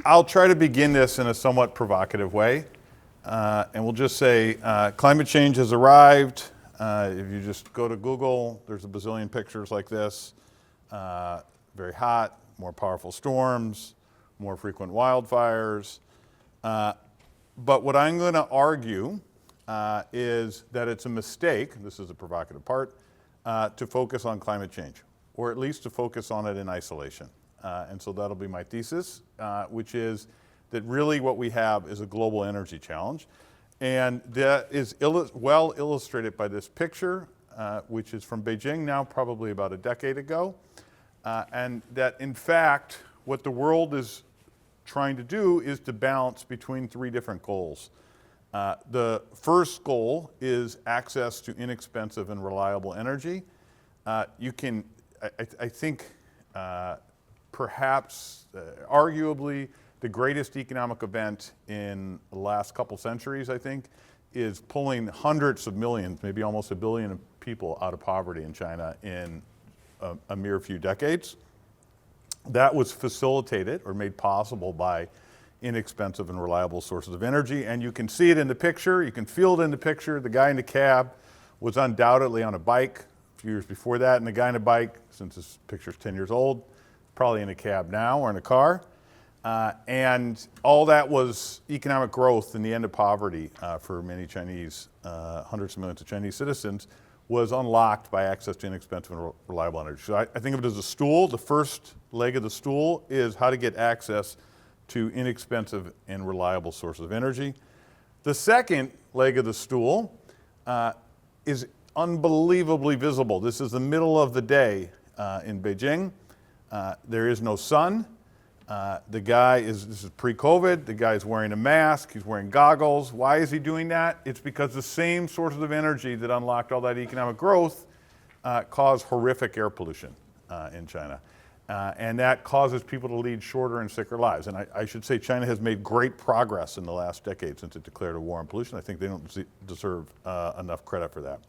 I'll try to begin this in a somewhat provocative way. And we'll just say climate change has arrived. If you just go to Google, there's a bazillion pictures like this. Very hot, more powerful storms, more frequent wildfires. But what I'm going to argue is that it's a mistake, this is the provocative part, to focus on climate change, or at least to focus on it in isolation. And so that'll be my thesis, which is that really what we have is a global energy challenge. And that is well illustrated by this picture, which is from Beijing now, probably about a decade ago. And that in fact, what the world is trying to do is to balance between three different goals. The first goal is access to inexpensive and reliable energy. I think, perhaps, arguably, the greatest economic event in the last couple centuries, I think, is pulling hundreds of millions, maybe almost 1 billion people out of poverty in China in a mere few decades. That was facilitated or made possible by inexpensive and reliable sources of energy. And you can see it in the picture, you can feel it in the picture. The guy in the cab was undoubtedly on a bike a few years before that, and the guy in the bike, since this picture's 10 years old, probably in a cab now or in a car. And all that was economic growth and the end of poverty for many Chinese, hundreds of millions of Chinese citizens, was unlocked by access to inexpensive and reliable energy. So I think of it as a stool. The first leg of the stool is how to get access to inexpensive and reliable sources of energy. The second leg of the stool is unbelievably visible. This is the middle of the day in Beijing. There is no sun. This is pre-COVID, the guy's wearing a mask, he's wearing goggles. Why is he doing that? It's because the same sources of energy that unlocked all that economic growth cause horrific air pollution in China. And that causes people to lead shorter and sicker lives. And I should say China has made great progress in the last decade since it declared a war on pollution. I think they don't deserve enough credit for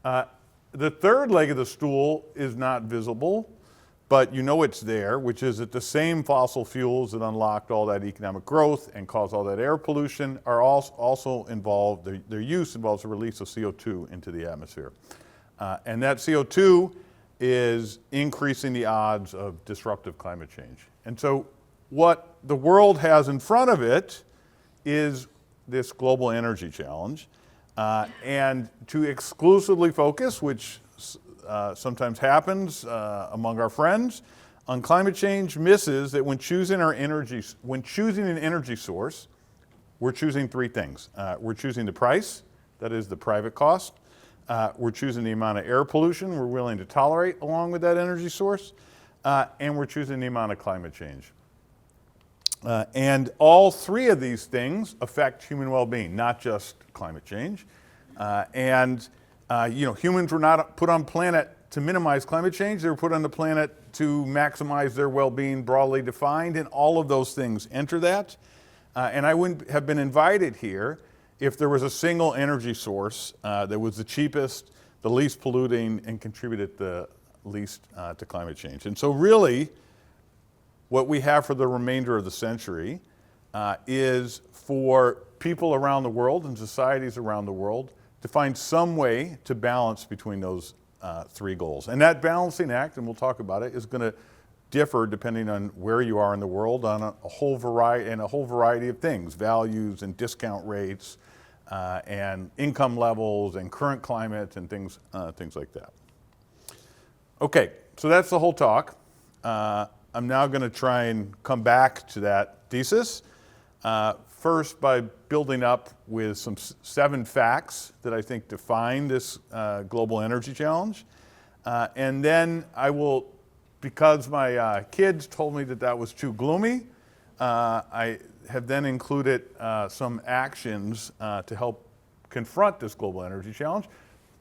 that. The third leg of the stool is not visible, but you know it's there, which is that the same fossil fuels that unlocked all that economic growth and caused all that air pollution are also involved, their use involves the release of CO2 into the atmosphere. And that CO2 is increasing the odds of disruptive climate change. And so what the world has in front of it is this global energy challenge. And to exclusively focus, which sometimes happens among our friends, on climate change misses that when choosing an energy source, we're choosing three things. We're choosing the price, that is the private cost. We're choosing the amount of air pollution we're willing to tolerate along with that energy source. And we're choosing the amount of climate change. And all three of these things affect human well-being, not just climate change. Humans were not put on planet to minimize climate change. They were put on the planet to maximize their well-being, broadly defined, and all of those things enter that. And I wouldn't have been invited here if there was a single energy source that was the cheapest, the least polluting, and contributed the least to climate change. And so really, what we have for the remainder of the century is for people around the world and societies around the world to find some way to balance between those three goals. And that balancing act, and we'll talk about it, is going to differ depending on where you are in the world on a whole variety of things, values and discount rates, and income levels and current climate and things like that. Okay, so that's the whole talk. I'm now going to try and come back to that thesis. First, by building up with some 7 facts that I think define this global energy challenge. And then I will, because my kids told me that that was too gloomy, I have then included some actions to help confront this global energy challenge,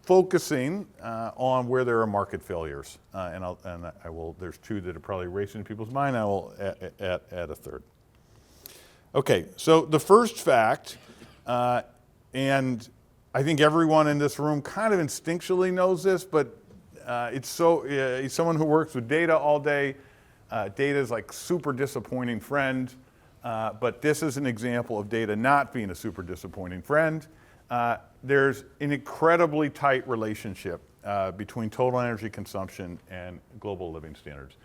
focusing on where there are market failures. There's 2 that are probably racing in people's mind. I will add a third. Okay, so the first fact, and I think everyone in this room kind of instinctually knows this, but it's someone who works with data all day, Data is like super disappointing friend, but this is an example of data not being a super disappointing friend. There's an incredibly tight relationship between total energy consumption and global living standards.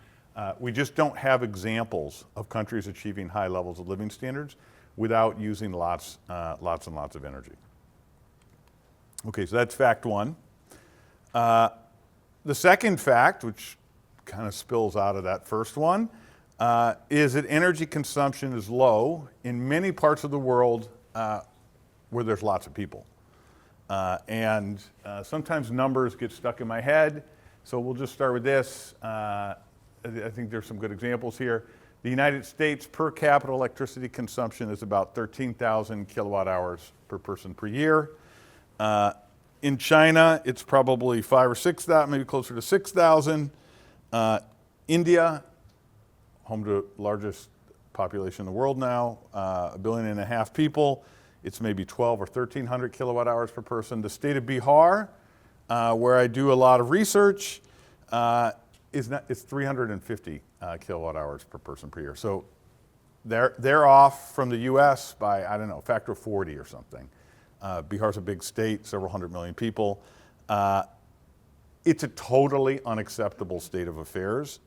We just don't have examples of countries achieving high levels of living standards without using lots and lots of energy. Okay, so that's fact one. The second fact, which kind of spills out of that first one, is that energy consumption is low in many parts of the world where there's lots of people. And sometimes numbers get stuck in my head, so we'll just start with this. I think there's some good examples here. The United States per capita electricity consumption is about 13,000 kilowatt hours per person per year. In China, it's probably 5,000 or 6,000, maybe closer to 6,000. India, home to the largest population in the world now, 1.5 billion people. It's maybe 1,200 or 1,300 kilowatt hours per person. The state of Bihar, where I do a lot of research, it's 350 kilowatt hours per person per year. So they're off from the US by, I don't know, factor of 40 or something. Bihar's a big state, several hundred million people. It's a totally unacceptable state of affairs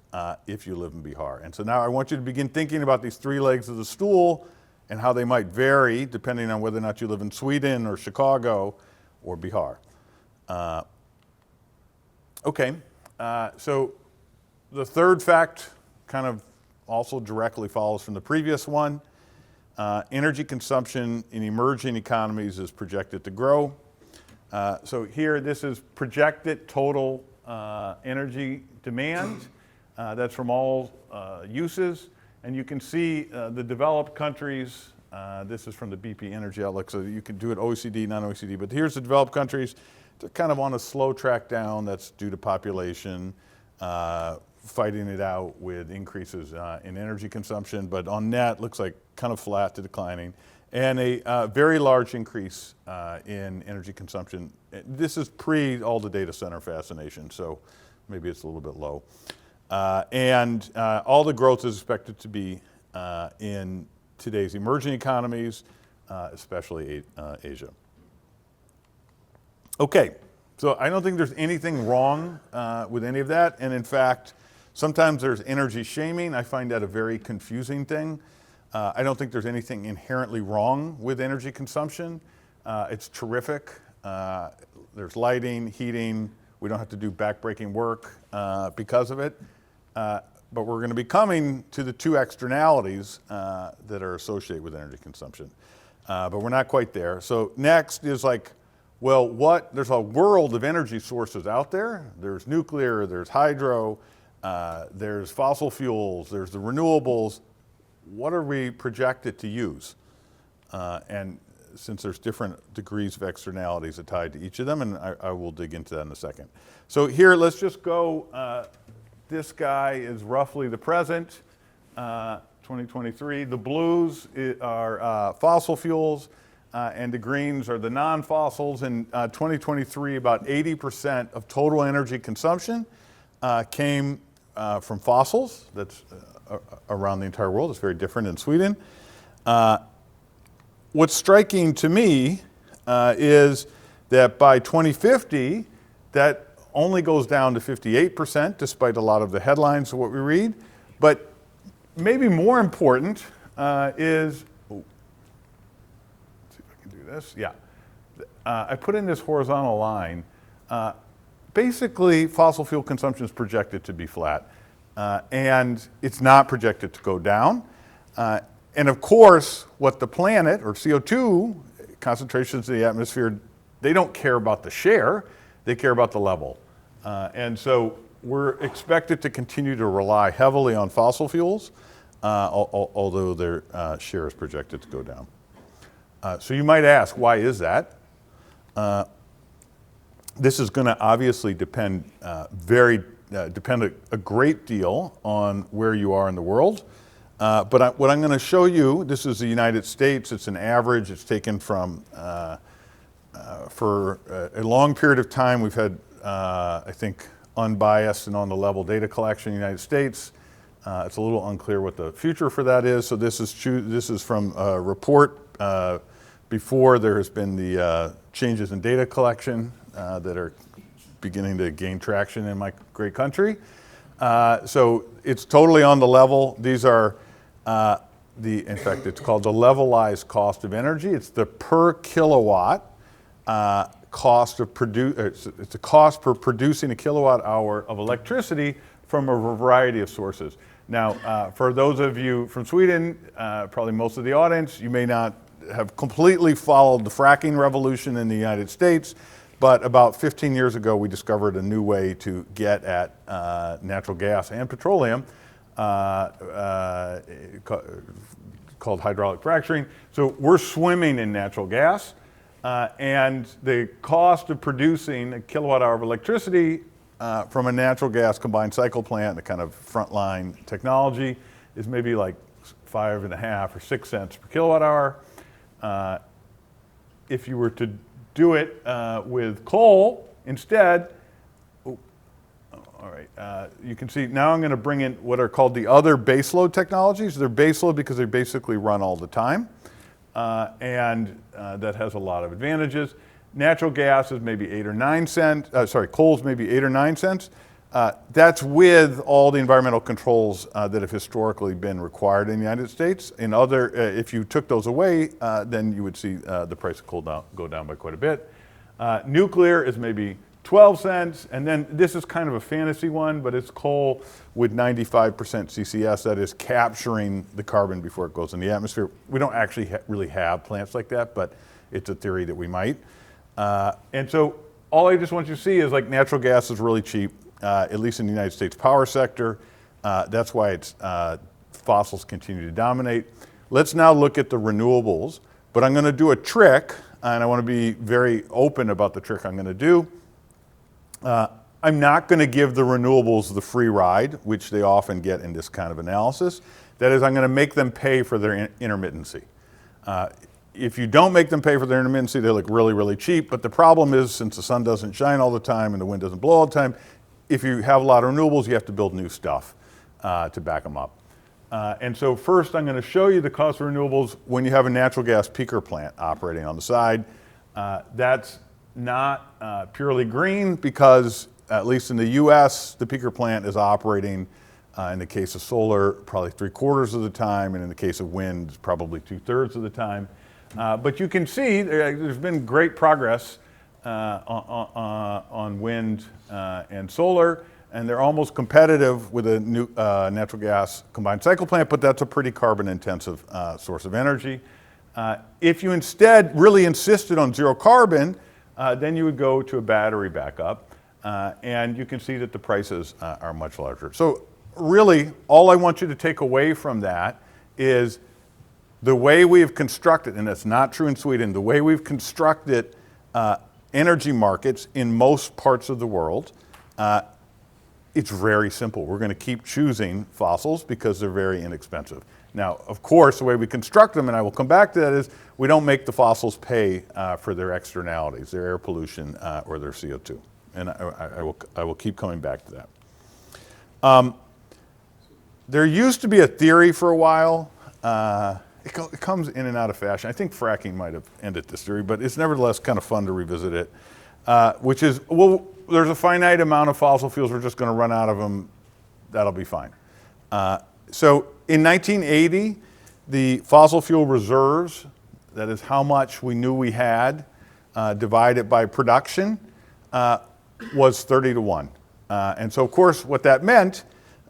if you live in Bihar. And so now I want you to begin thinking about these three legs of the stool and how they might vary depending on whether or not you live in Sweden or Chicago or Bihar. So the third fact kind of also directly follows from the previous one. Energy consumption in emerging economies is projected to grow. So here, this is projected total energy demand. That's from all uses. And you can see the developed countries. This is from the BP Energy Outlook, so you can do it OECD, non-OECD. But here's the developed countries. They're kind of on a slow track down. That's due to population, fighting it out with increases in energy consumption. But on net, looks like kind of flat to declining. And a very large increase in energy consumption. This is pre all the data center fascination, so maybe it's a little bit low. And all the growth is expected to be in today's emerging economies, especially Asia. Okay, so I don't think there's anything wrong with any of that. And in fact, sometimes there's energy shaming. I find that a very confusing thing. I don't think there's anything inherently wrong with energy consumption. It's terrific. There's lighting, heating. We don't have to do backbreaking work because of it. But we're going to be coming to the two externalities that are associated with energy consumption. But we're not quite there. So next is like, well, there's a world of energy sources out there. There's nuclear, there's hydro, there's fossil fuels, there's the renewables. What are we projected to use? And since there's different degrees of externalities tied to each of them, and I will dig into that in a second. So here, let's just go. This guy is roughly the present, 2023. The blues are fossil fuels, and the greens are the non-fossils. In 2023, about 80% of total energy consumption came from fossils. That's around the entire world. It's very different in Sweden. What's striking to me is that by 2050, that only goes down to 58%, despite a lot of the headlines of what we read. But maybe more important is, let's see if I can do this. Yeah, I put in this horizontal line. Basically, fossil fuel consumption is projected to be flat. And it's not projected to go down. And of course, what the planet, or CO2 concentrations in the atmosphere, they don't care about the share, they care about the level. And so we're expected to continue to rely heavily on fossil fuels, although their share is projected to go down. So you might ask, why is that? This is going to obviously depend a great deal on where you are in the world. But what I'm going to show you, this is the United States. It's an average. It's taken from, for a long period of time, we've had, I think, unbiased and on the level data collection in the United States. It's a little unclear what the future for that is. So this is from a report before there has been the changes in data collection that are beginning to gain traction in my great country. So it's totally on the level. These are in fact, it's called the levelized cost of energy. It's the per kilowatt cost of it's the cost per producing a kilowatt hour of electricity from a variety of sources. Now, for those of you from Sweden, probably most of the audience, you may not have completely followed the fracking revolution in the United States, but about 15 years ago, we discovered a new way to get at natural gas and petroleum called hydraulic fracturing. So we're swimming in natural gas, and the cost of producing a kilowatt hour of electricity from a natural gas combined cycle plant, the kind of frontline technology, is maybe like 5.5 or 6 cents per kilowatt hour. If you were to do it with coal instead, all right, you can see now I'm going to bring in what are called the other baseload technologies. They're baseload because they basically run all the time, and that has a lot of advantages. Natural gas is maybe 8 or 9 cents. Coal is maybe 8 or 9 cents. That's with all the environmental controls that have historically been required in the United States. In other, if you took those away, then you would see the price of coal go down by quite a bit. Nuclear is maybe 12 cents, and then this is kind of a fantasy one, but it's coal with 95% CCS, that is capturing the carbon before it goes in the atmosphere. We don't actually really have plants like that, but it's a theory that we might. And so all I just want you to see is like natural gas is really cheap, at least in the United States power sector. That's why fossils continue to dominate. Let's now look at the renewables, but I'm going to do a trick, and I want to be very open about the trick I'm going to do. I'm not going to give the renewables the free ride, which they often get in this kind of analysis. That is, I'm going to make them pay for their intermittency. If you don't make them pay for their intermittency, they look really, really cheap. But the problem is, since the sun doesn't shine all the time and the wind doesn't blow all the time, if you have a lot of renewables, you have to build new stuff to back them up. And so first, I'm going to show you the cost of renewables when you have a natural gas peaker plant operating on the side. That's not purely green because, at least in the US, the peaker plant is operating, in the case of solar, probably 3/4 of the time, and in the case of wind, probably 2/3 of the time. But you can see there's been great progress on wind and solar, and they're almost competitive with a new natural gas combined cycle plant, but that's a pretty carbon-intensive source of energy. If you instead really insisted on zero carbon, then you would go to a battery backup, and you can see that the prices are much larger. So really, all I want you to take away from that is the way we've constructed, and that's not true in Sweden, the way we've constructed energy markets in most parts of the world, it's very simple. We're going to keep choosing fossils because they're very inexpensive. Now, of course, the way we construct them, and I will come back to that, is we don't make the fossils pay for their externalities, their air pollution or their CO2. And I will keep coming back to that. There used to be a theory for a while. It comes in and out of fashion. I think fracking might have ended this theory, but it's nevertheless kind of fun to revisit it, which is, well, there's a finite amount of fossil fuels. We're just going to run out of them. That'll be fine. So in 1980, the fossil fuel reserves, that is how much we knew we had, divided by production, was 30-1. And so, of course, what that meant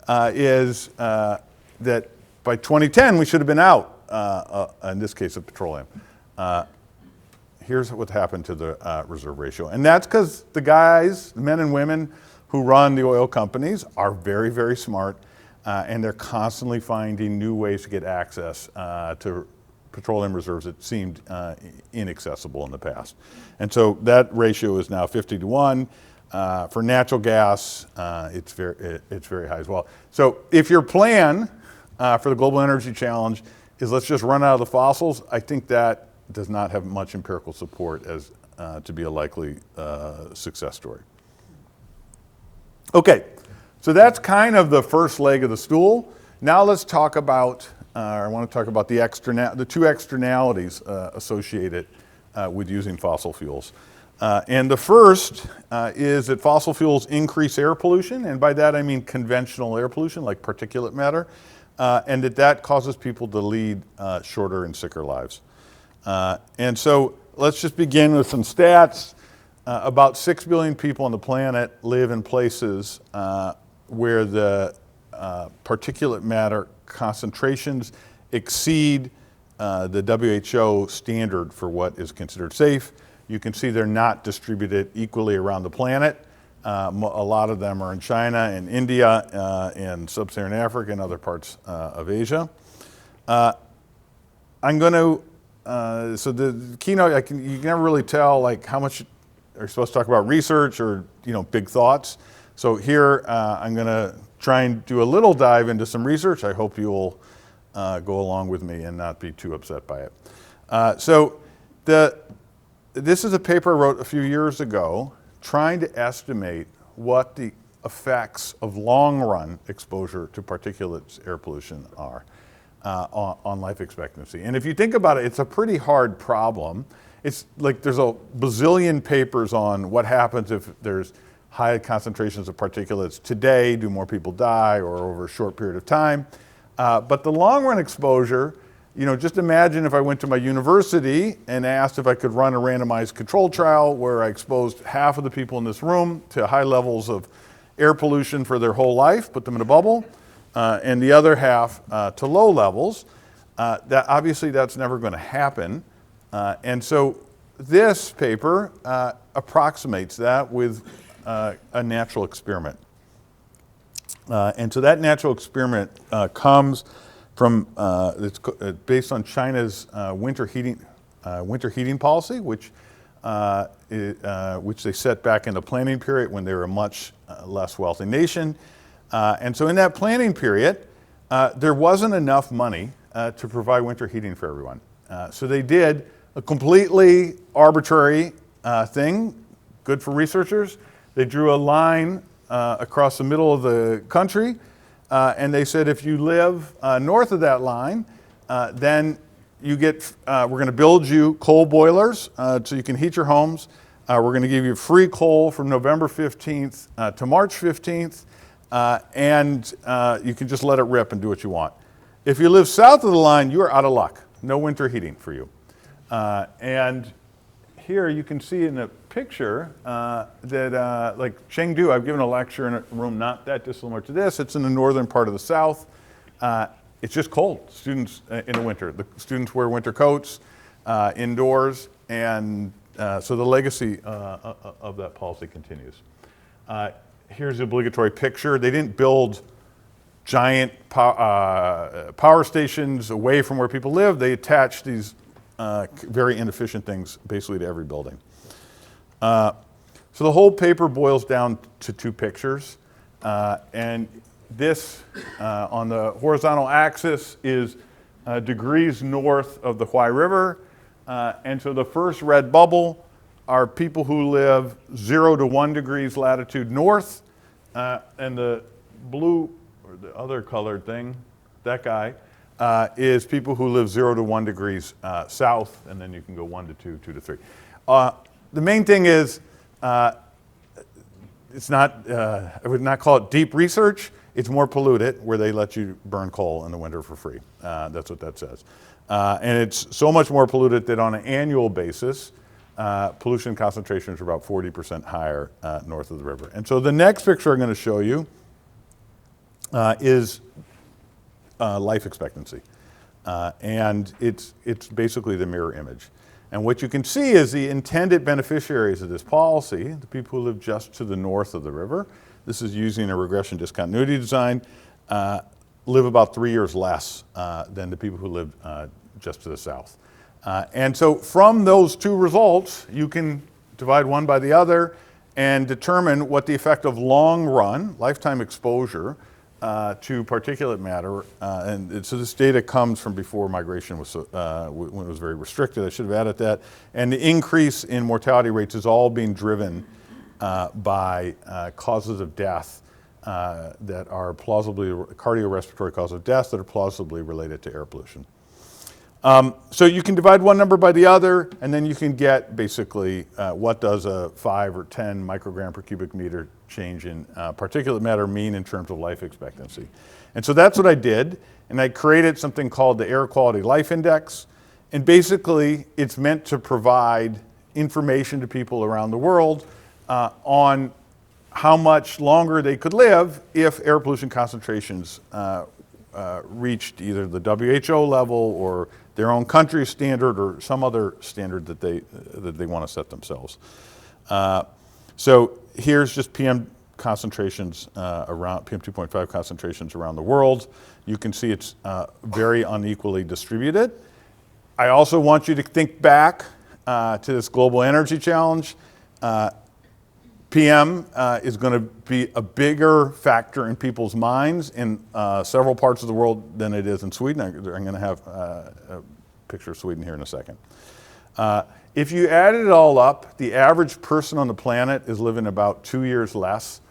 is that by 2010, we should have been out, in this case of petroleum. Here's what happened to the reserve ratio. And that's because the guys, the men and women who run the oil companies are very, very smart, and they're constantly finding new ways to get access to petroleum reserves that seemed inaccessible in the past. And so that ratio is now 50-1. For natural gas, it's very high as well. So if your plan for the global energy challenge is let's just run out of the fossils, I think that does not have much empirical support as to be a likely success story. Okay, so that's kind of the first leg of the stool. Now let's talk about, I want to talk about the two externalities associated with using fossil fuels. And the first is that fossil fuels increase air pollution, and by that I mean conventional air pollution like particulate matter, and that causes people to lead shorter and sicker lives. And so let's just begin with some stats. About 6 billion people on the planet live in places where the particulate matter concentrations exceed the WHO standard for what is considered safe. You can see they're not distributed equally around the planet. A lot of them are in China and India and sub-Saharan Africa and other parts of Asia. I'm going to, so the keynote, you can never really tell like how much are supposed to talk about research or big thoughts. So here I'm going to try and do a little dive into some research. I hope you'll go along with me and not be too upset by it. This is a paper I wrote a few years ago trying to estimate what the effects of long-run exposure to particulates air pollution are on life expectancy. And if you think about it, it's a pretty hard problem. It's like there's a bazillion papers on what happens if there's high concentrations of particulates today, do more people die, or over a short period of time. But the long-run exposure, just imagine if I went to my university and asked if I could run a randomized control trial where I exposed half of the people in this room to high levels of air pollution for their whole life, put them in a bubble, and the other half to low levels. Obviously that's never going to happen. And so this paper approximates that with a natural experiment. And so that natural experiment comes from, it's based on China's winter heating policy, which they set back in the planning period when they were a much less wealthy nation. And so in that planning period, there wasn't enough money to provide winter heating for everyone. So they did a completely arbitrary thing, good for researchers. They drew a line across the middle of the country, and they said if you live north of that line, then you get, we're going to build you coal boilers so you can heat your homes. We're going to give you free coal from November 15th to March 15th, and you can just let it rip and do what you want. If you live south of the line, you are out of luck. No winter heating for you. And here you can see in the picture that like Chengdu, I've given a lecture in a room not that dissimilar to this. It's in the northern part of the south. It's just cold, students in the winter. The students wear winter coats indoors, and so the legacy of that policy continues. Here's the obligatory picture. They didn't build giant power stations away from where people live. They attached these very inefficient things basically to every building. So the whole paper boils down to two pictures. And this on the horizontal axis is degrees north of the Huai River. And so the first red bubble are people who live 0 to 1 degrees latitude north. And the blue, or the other colored thing, that guy, is people who live 0 to 1 degrees south, and then you can go 1 to 2, 2 to 3. The main thing is, it's not, I would not call it deep research. It's more polluted, where they let you burn coal in the winter for free. That's what that says. And it's so much more polluted that on an annual basis, pollution concentrations are about 40% higher north of the river. And so the next picture I'm going to show you is life expectancy. And it's basically the mirror image. And what you can see is the intended beneficiaries of this policy, the people who live just to the north of the river, this is using a regression discontinuity design, live about 3 years less than the people who live just to the south. And so from those two results, you can divide one by the other and determine what the effect of long run, lifetime exposure to particulate matter, and so this data comes from before migration was, when it was very restricted. I should have added that. And the increase in mortality rates is all being driven by causes of death that are plausibly cardiorespiratory cause of death that are plausibly related to air pollution. So you can divide one number by the other, and then you can get basically what does a 5 or 10 microgram per cubic meter change in particulate matter mean in terms of life expectancy. And so that's what I did, and I created something called the Air Quality Life Index. And basically, it's meant to provide information to people around the world on how much longer they could live if air pollution concentrations reached either the WHO level or their own country standard or some other standard that they want to set themselves. So here's just PM concentrations around PM 2.5 concentrations around the world. You can see it's very unequally distributed. I also want you to think back to this global energy challenge. PM is going to be a bigger factor in people's minds in several parts of the world than it is in Sweden. I'm going to have a picture of Sweden here in a second. If you add it all up, the average person on the planet is living about 2 years less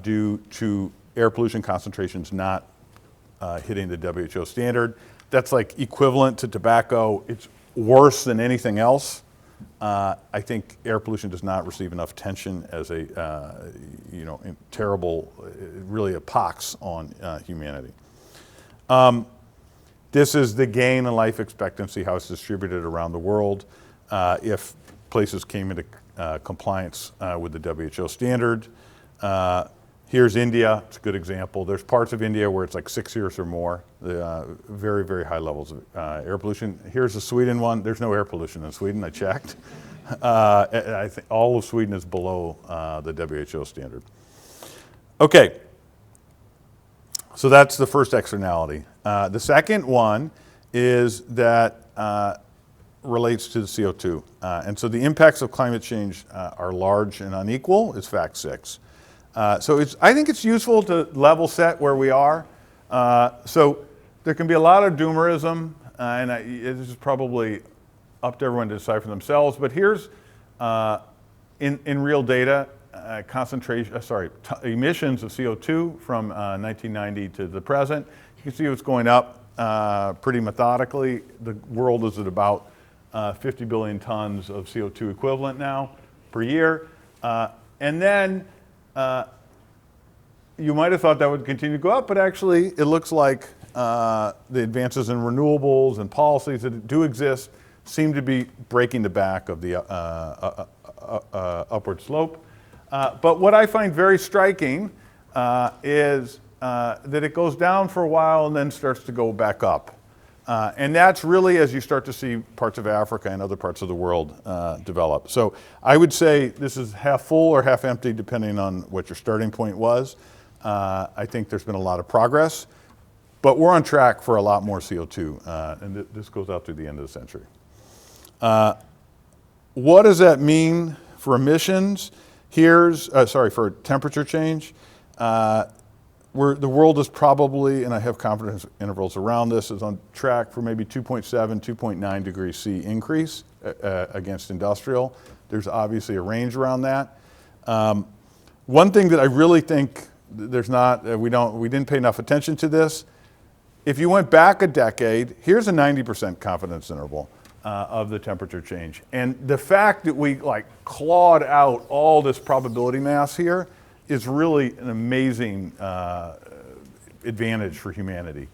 due to air pollution concentrations not hitting the WHO standard. That's like equivalent to tobacco. It's worse than anything else. I think air pollution does not receive enough attention as a terrible, really a pox on humanity. This is the gain in life expectancy, how it's distributed around the world. If places came into compliance with the WHO standard. Here's India, it's a good example. There's parts of India where it's like 6 years or more, very, very high levels of air pollution. Here's the Sweden one. There's no air pollution in Sweden, I checked. I think all of Sweden is below the WHO standard. Okay, so that's the first externality. The second one is that relates to the CO2. And so the impacts of climate change are large and unequal, is fact 6. So I think it's useful to level set where we are. So there can be a lot of doomerism, and this is probably up to everyone to decide for themselves. But here's, in real data, emissions of CO2 from 1990 to the present. You can see it's going up pretty methodically. The world is at about 50 billion tons of CO2 equivalent now per year. And then you might have thought that would continue to go up, but actually it looks like the advances in renewables and policies that do exist seem to be breaking the back of the upward slope. But what I find very striking is that it goes down for a while and then starts to go back up. And that's really as you start to see parts of Africa and other parts of the world develop. So I would say this is half full or half empty depending on what your starting point was. I think there's been a lot of progress, but we're on track for a lot more CO2, and this goes out through the end of the century. What does that mean for emissions? Here's, for temperature change. The world is probably, and I have confidence intervals around this, is on track for maybe 2.7, 2.9 degrees C increase against industrial. There's obviously a range around that. One thing that I really think there's not, we didn't pay enough attention to this. If you went back a decade, here's a 90% confidence interval of the temperature change. And the fact that we clawed out all this probability mass here is really an amazing advantage for humanity.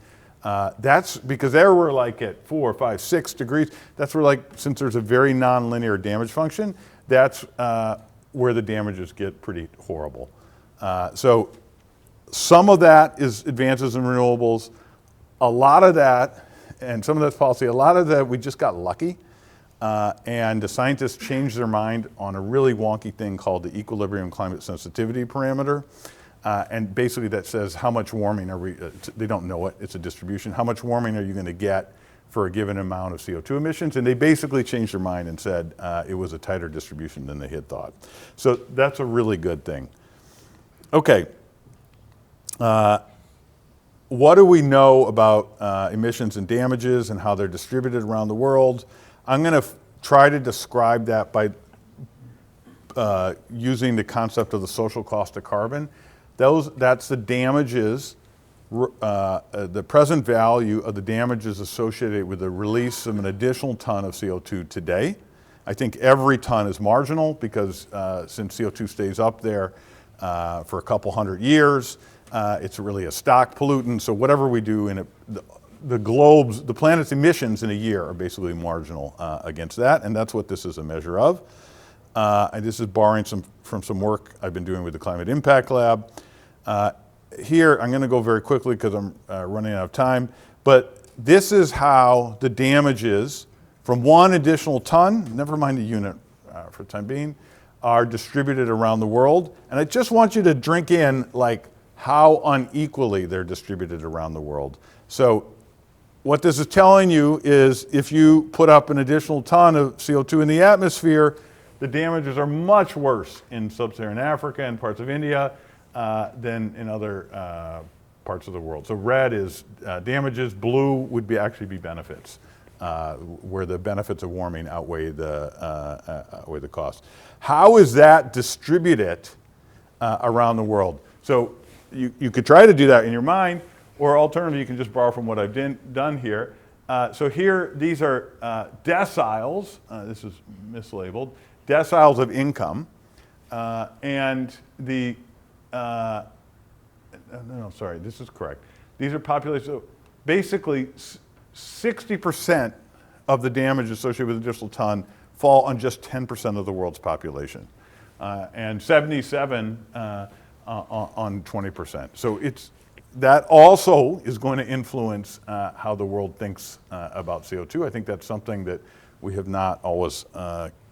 That's because there we're at 4, 5, 6 degrees. That's where since there's a very nonlinear damage function, that's where the damages get pretty horrible. So some of that is advances in renewables. A lot of that, and some of that's policy, a lot of that we just got lucky. And the scientists changed their mind on a really wonky thing called the equilibrium climate sensitivity parameter. And basically that says how much warming are we, they don't know it, it's a distribution. How much warming are you going to get for a given amount of CO2 emissions? And they basically changed their mind and said it was a tighter distribution than they had thought. So that's a really good thing. Okay. What do we know about emissions and damages and how they're distributed around the world? I'm going to try to describe that by using the concept of the social cost of carbon. That's the damages, the present value of the damages associated with the release of an additional ton of CO2 today. I think every ton is marginal because since CO2 stays up there for a couple hundred years, it's really a stock pollutant. So whatever we do in the planet's emissions in a year are basically marginal against that, and that's what this is a measure of. And this is borrowing from some work I've been doing with the Climate Impact Lab. Here, I'm going to go very quickly because I'm running out of time, but this is how the damages from one additional ton, never mind the unit for the time being, are distributed around the world. And I just want you to drink in like how unequally they're distributed around the world. So what this is telling you is if you put up an additional ton of CO2 in the atmosphere, the damages are much worse in sub-Saharan Africa and parts of India than in other parts of the world. So red is damages, blue would actually be benefits, where the benefits of warming outweigh the costs. How is that distributed around the world? So you could try to do that in your mind, or alternatively, you can just borrow from what I've done here. So here, these are deciles. This is mislabeled. Deciles of income. And the, no, sorry, this is correct. These are population. So basically, 60% of the damage associated with additional ton fall on just 10% of the world's population. And 77 on 20%. So that also is going to influence how the world thinks about CO2. I think that's something that we have not always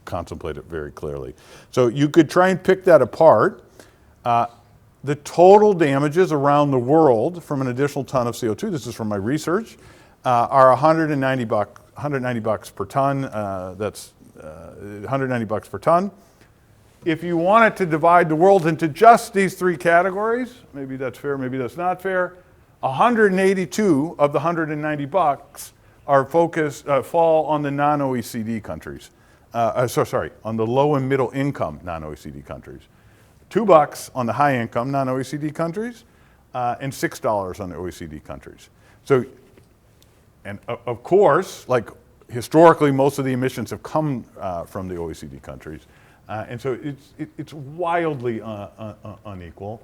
contemplated very clearly. So you could try and pick that apart. The total damages around the world from an additional ton of CO2, this is from my research, are $190 per ton. That's $190 per ton. If you wanted to divide the world into just these three categories, maybe that's fair, maybe that's not fair, 182 of the $190 are fall on the non-OECD countries. On the low and middle income non-OECD countries. $2 on the high income non-OECD countries, and $6 on the OECD countries. So, and of course, like historically, most of the emissions have come from the OECD countries. And so it's wildly unequal.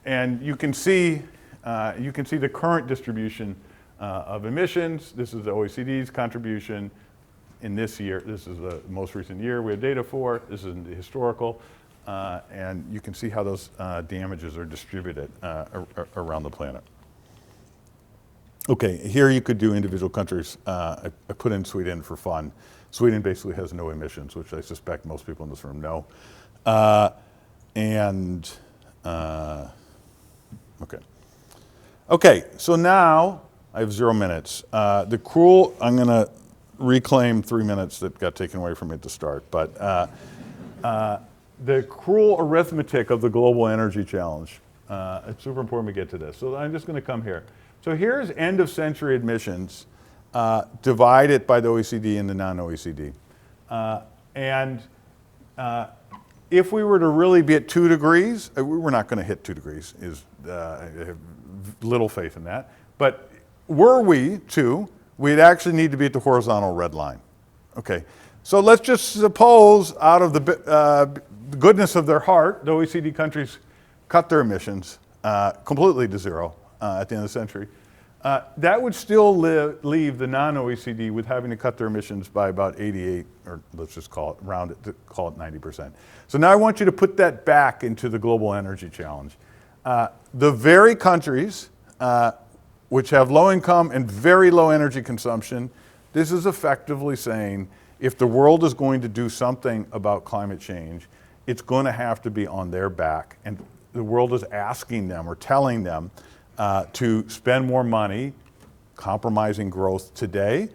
And you can see the current distribution of emissions. This is the OECD's contribution in this year. This is the most recent year we have data for. This is the historical. And you can see how those damages are distributed around the planet. Okay, here you could do individual countries. I put in Sweden for fun. Sweden basically has no emissions, which I suspect most people in this room know. Okay, so now I have 0 minutes. I'm going to reclaim 3 minutes that got taken away from me at the start. But the cruel arithmetic of the global energy challenge. It's super important we get to this. So I'm just going to come here. So here's end of century emissions divided by the OECD and the non-OECD. If we were to really be at 2 degrees, we're not going to hit 2 degrees, I have little faith in that. But were we to, we'd actually need to be at the horizontal red line. Okay, so let's just suppose out of the goodness of their heart, the OECD countries cut their emissions completely to zero at the end of the century. That would still leave the non-OECD with having to cut their emissions by about 88, or let's just call it 90%. So now I want you to put that back into the global energy challenge. The very countries which have low income and very low energy consumption, this is effectively saying if the world is going to do something about climate change, it's going to have to be on their back. And the world is asking them or telling them to spend more money compromising growth today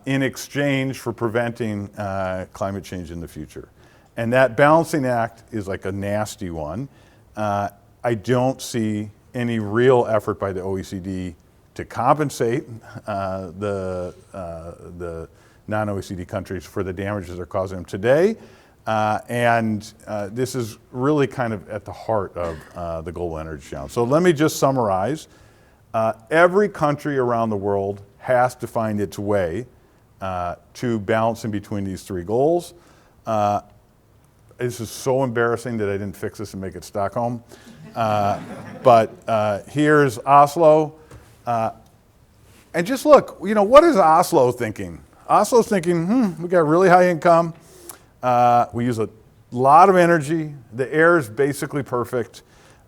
in exchange for preventing climate change in the future. And that balancing act is like a nasty one. I don't see any real effort by the OECD to compensate the non-OECD countries for the damages they're causing them today. This is really kind of at the heart of the global energy challenge. So let me just summarize. Every country around the world has to find its way to balance in between these three goals. This is so embarrassing that I didn't fix this and make it Stockholm. But here's Oslo. And just look, what is Oslo thinking? Oslo's thinking, we got really high income. We use a lot of energy. The air is basically perfect.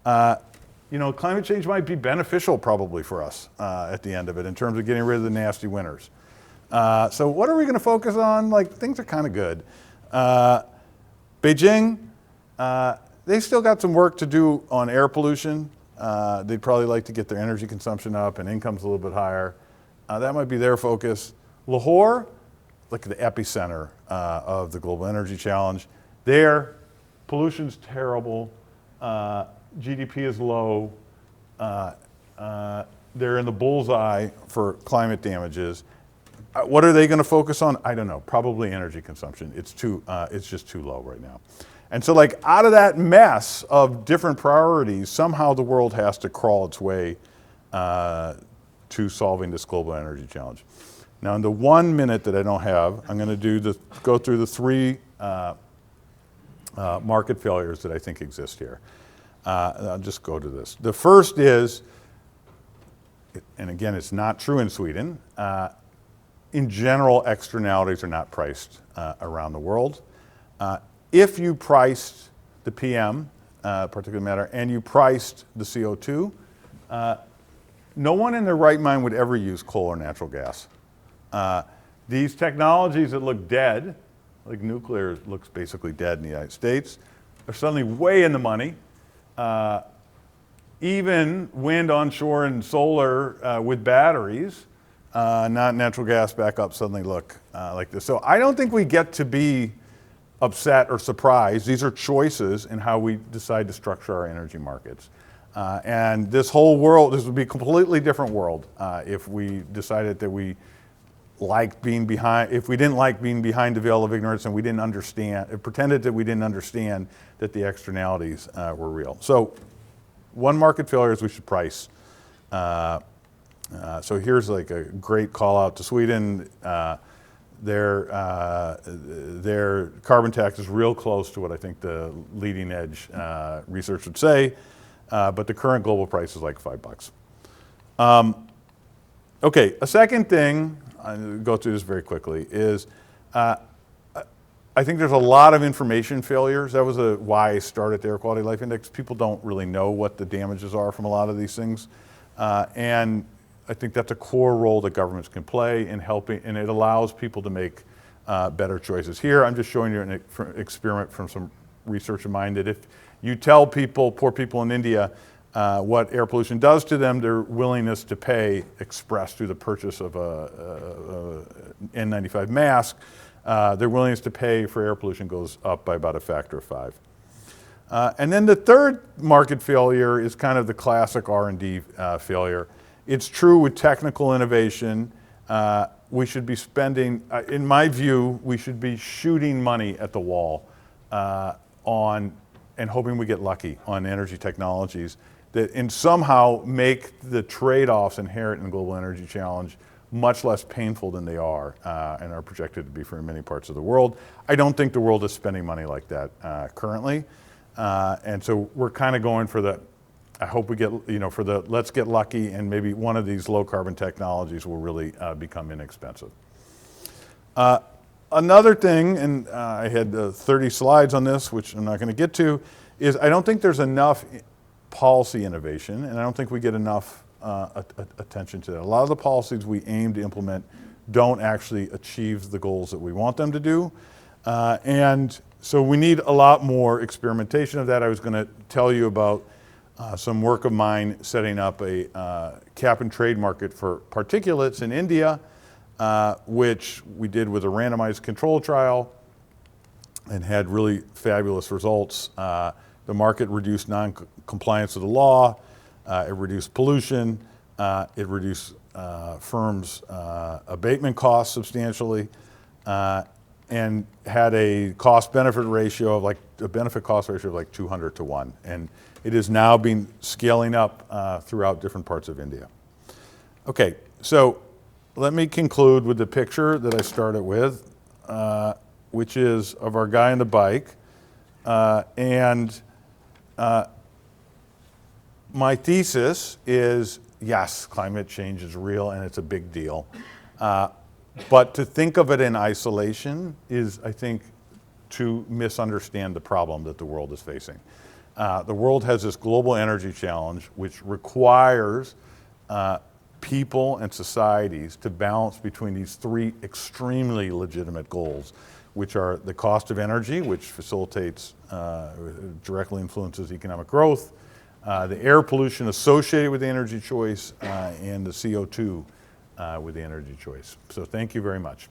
Climate change might be beneficial probably for us at the end of it in terms of getting rid of the nasty winters. So what are we going to focus on? Things are kind of good. Beijing, they still got some work to do on air pollution. They'd probably like to get their energy consumption up and income's a little bit higher. That might be their focus. Lahore, like the epicenter of the global energy challenge. There, pollution's terrible. GDP is low. They're in the bullseye for climate damages. What are they going to focus on? I don't know. Probably energy consumption. It's just too low right now. And so out of that mess of different priorities, somehow the world has to crawl its way to solving this global energy challenge. Now, in the 1 minute that I don't have, I'm going to go through the three market failures that I think exist here. I'll just go to this. The first is, and again, it's not true in Sweden, in general, externalities are not priced around the world. If you priced the PM, particulate matter, and you priced the CO2, no one in their right mind would ever use coal or natural gas. These technologies that look dead, like nuclear looks basically dead in the United States, are suddenly way in the money. Even wind onshore and solar with batteries, not natural gas backup, suddenly look like this. So I don't think we get to be upset or surprised. These are choices in how we decide to structure our energy markets. And this whole world, this would be a completely different world if we decided that we liked being behind, if we didn't like being behind the veil of ignorance and we didn't understand, pretended that we didn't understand that the externalities were real. So one market failure is we should price. So here's a great call out to Sweden. Their carbon tax is real close to what I think the leading edge research would say, but the current global price is like $5. Okay, a second thing, I'll go through this very quickly, is I think there's a lot of information failures. That was why I started the Air Quality Life Index. People don't really know what the damages are from a lot of these things. And I think that's a core role that governments can play in helping, and it allows people to make better choices. Here, I'm just showing you an experiment from some research of mine that if you tell people, poor people in India, what air pollution does to them, their willingness to pay expressed through the purchase of a N95 mask, their willingness to pay for air pollution goes up by about a factor of 5. And then the third market failure is kind of the classic R&D failure. It's true with technical innovation. We should be spending, in my view, we should be shooting money at the wall on and hoping we get lucky on energy technologies that and somehow make the trade-offs inherent in the global energy challenge much less painful than they are and are projected to be for many parts of the world. I don't think the world is spending money like that currently. And so we're kind of going for the, I hope we get, for the let's get lucky and maybe one of these low carbon technologies will really become inexpensive. Another thing, and I had 30 slides on this, which I'm not going to get to, is I don't think there's enough policy innovation, and I don't think we get enough attention to that. A lot of the policies we aim to implement don't actually achieve the goals that we want them to do. And so we need a lot more experimentation of that. I was going to tell you about some work of mine setting up a cap and trade market for particulates in India, which we did with a randomized control trial and had really fabulous results. The market reduced non-compliance with the law, it reduced pollution, it reduced firms' abatement costs substantially, and had a cost-benefit ratio of like, a benefit-cost ratio of like 200 to 1. And it is now being scaling up throughout different parts of India. Okay, so let me conclude with the picture that I started with, which is of our guy on the bike. My thesis is, yes, climate change is real and it's a big deal. But to think of it in isolation is, I think, to misunderstand the problem that the world is facing. The world has this global energy challenge which requires people and societies to balance between these three extremely legitimate goals, which are the cost of energy, which facilitates, directly influences economic growth, the air pollution associated with the energy choice, and the CO2 with the energy choice. So thank you very much.